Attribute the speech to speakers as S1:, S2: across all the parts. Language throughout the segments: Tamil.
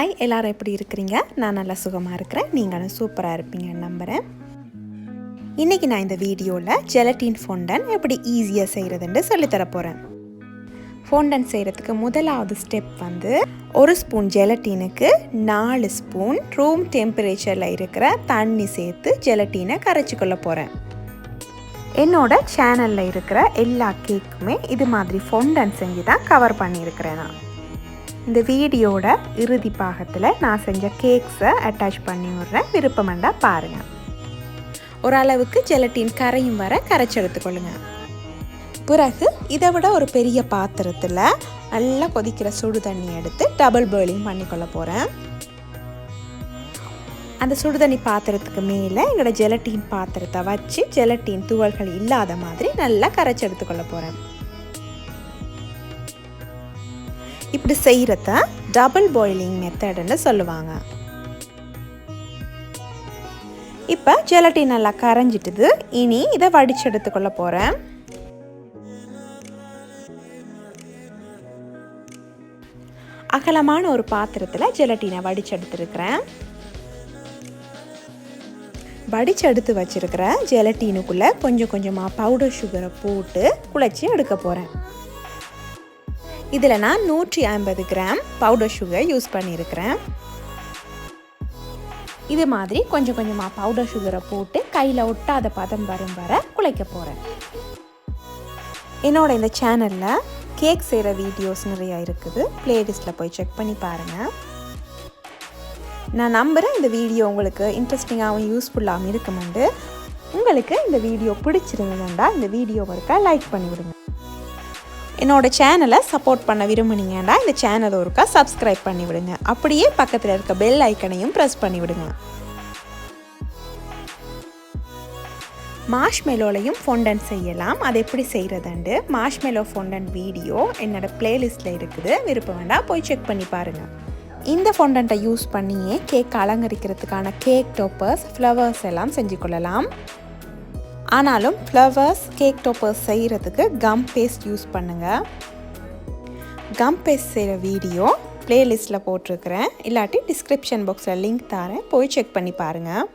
S1: ஹாய், எல்லாரும் எப்படி இருக்கிறீங்க? நான் நல்லா சுகமாக இருக்கிறேன். நீங்களும் சூப்பராக இருப்பீங்கன்னு நம்புகிறேன். இன்றைக்கி நான் இந்த வீடியோவில் ஜெலட்டின் ஃபோண்டன் எப்படி ஈஸியாக செய்கிறதுன்னு சொல்லித்தர போகிறேன். ஃபோண்டன் செய்கிறதுக்கு முதலாவது ஸ்டெப் வந்து 1 ஸ்பூன் ஜெலட்டினுக்கு 4 ஸ்பூன் ரூம் டெம்பரேச்சரில் இருக்கிற தண்ணி சேர்த்து ஜெலட்டினை கரைச்சி கொள்ள போகிறேன். என்னோட சேனலில் இருக்கிற எல்லா கேக்குமே இது மாதிரி ஃபோண்டன் செஞ்சு தான் கவர் பண்ணியிருக்கிறேன். நான் இந்த வீடியோட இறுதி பாகத்தில் நான் செஞ்ச கேக்ஸை அட்டாச் பண்ணி விடுறேன். விருப்பமெண்டா பாருங்கள். ஓரளவுக்கு ஜெலட்டின் கரையும் வர கரைச்சி எடுத்துக்கொள்ளுங்க. பிறகு இதை விட ஒரு பெரிய பாத்திரத்தில் நல்லா கொதிக்கிற சுடு தண்ணி எடுத்து டபுள் பாயிலிங் பண்ணிக்கொள்ள போகிறேன். அந்த சுடு தண்ணி பாத்திரத்துக்கு மேலே எங்களோட ஜெலட்டின் பாத்திரத்தை வச்சு ஜெலட்டின் துகள்கள் இல்லாத மாதிரி நல்லா கரைச்சி எடுத்துக்கொள்ள போகிறேன். இப்படி செய்கிறத டபுள் பாயிலிங் மெத்தடுன்னு சொல்லுவாங்க. இப்போ ஜெலட்டின் நல்லா கரைஞ்சிட்டுது. இனி இதை வடிச்சு எடுத்துக்கொள்ள போகிறேன். அகலமான ஒரு பாத்திரத்தில் ஜெலட்டினை வடிச்சு எடுத்துருக்கிறேன். வடிச்சு எடுத்து வச்சிருக்கிற ஜெலட்டினுக்குள்ளே கொஞ்சம் கொஞ்சமாக பவுடர் சுகரை போட்டு குழைச்சி எடுக்க போகிறேன். இதில் நான் 150 கிராம் பவுடர் சுகர் யூஸ் பண்ணியிருக்கிறேன். இது மாதிரி கொஞ்சம் கொஞ்சமாக பவுடர் சுகரை போட்டு கையில் ஒட்டாத பதம் வரும் வர குழைக்க போகிறேன். என்னோட இந்த சேனலில் கேக் செய்கிற வீடியோஸ் நிறையா இருக்குது. பிளேலிஸ்ட்டில் போய் செக் பண்ணி பாருங்கள். நான் நம்புகிறேன் இந்த வீடியோ உங்களுக்கு இன்ட்ரெஸ்டிங்காகவும் யூஸ்ஃபுல்லாகவும் இருக்குமெண்டு. உங்களுக்கு இந்த வீடியோ பிடிச்சிருந்ததுண்டா இந்த வீடியோவை இருக்கா லைக் பண்ணிவிடுங்க. என்னோட சேனலை சப்போர்ட் பண்ண விரும்புனீங்கன்னா இந்த சேனலை ஒருக்கா சப்ஸ்கிரைப் பண்ணிவிடுங்க. அப்படியே பக்கத்தில் இருக்க பெல் ஐக்கனையும் ப்ரெஸ் பண்ணிவிடுங்க. மார்ஷ்மெலோலையும் ஃபோண்டன் செய்யலாம். அது எப்படி செய்கிறதுண்டு மார்ஷ்மெலோ ஃபோண்டன் வீடியோ என்னோட பிளேலிஸ்ட்டில் இருக்குது. விருப்பம் வேண்டாம் போய் செக் பண்ணி பாருங்கள். இந்த ஃபோண்டன்ட்டை யூஸ் பண்ணியே கேக் அலங்கரிக்கிறதுக்கான கேக் டாப்பர்ஸ், ஃப்ளவர்ஸ் எல்லாம் செஞ்சு கொள்ளலாம். ஆனாலும் ஃப்ளவர்ஸ், கேக் டாப்பர்ஸ் செய்கிறதுக்கு கம் பேஸ்ட் யூஸ் பண்ணுங்கள். கம் பேஸ்ட் செய்கிற வீடியோ பிளேலிஸ்ட்டில் போட்டிருக்கிறேன். இல்லாட்டி டிஸ்கிரிப்ஷன் பாக்ஸில் லிங்க் தரேன். போய் செக் பண்ணி பாருங்கள்.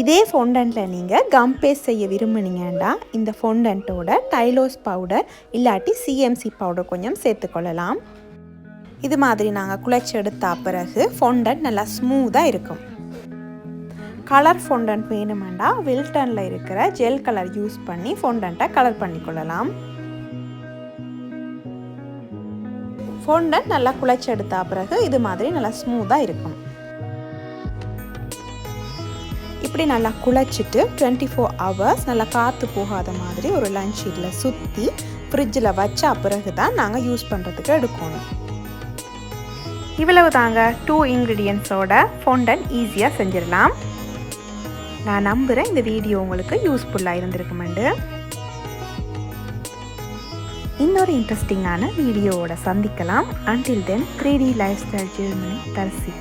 S1: இதே ஃபோண்டன்ட்டில் நீங்கள் கம் பேஸ்ட் செய்ய விரும்புனீங்கன்னா இந்த ஃபோண்டன்ட்டோட டைலோஸ் பவுடர் இல்லாட்டி சிஎம்சி பவுடர் கொஞ்சம் சேர்த்துக்கொள்ளலாம். இது மாதிரி நாங்கள் குழைச்சி எடுத்த பிறகு ஃபோண்டன் நல்லா ஸ்மூத்தாக இருக்கும். கலர் ஃபோண்டன்ட் வேணுமெண்டா வில்டனில் இருக்கிற ஜெல் கலர் யூஸ் பண்ணி ஃபோண்டன்ட்டை கலர் பண்ணிக்கொள்ளலாம். ஃபோண்டன்ட் நல்லா குழைச்சி எடுத்த பிறகு இது மாதிரி நல்லா ஸ்மூத்தாக இருக்கும். இப்படி நல்லா குழைச்சிட்டு 24 ஹவர்ஸ் நல்லா காற்று போகாத மாதிரி ஒரு லஞ்ச் ஷீட்டில் சுற்றி ஃப்ரிட்ஜில் வச்ச பிறகு தான் நாங்கள் யூஸ் பண்ணுறதுக்கு எடுக்கணும். இவ்வளவு தாங்க 2 இன்க்ரீடியன்ஸோட ஃபோண்டன் ஈஸியாக செஞ்சிடலாம். நான் நம்புகிறேன் இந்த வீடியோ உங்களுக்கு யூஸ்ஃபுல்லாக இருந்திருக்குமெண்டு. இன்னொரு இன்ட்ரெஸ்டிங்கான வீடியோவோட சந்திக்கலாம். Until then 3D life style Germany தர்சி.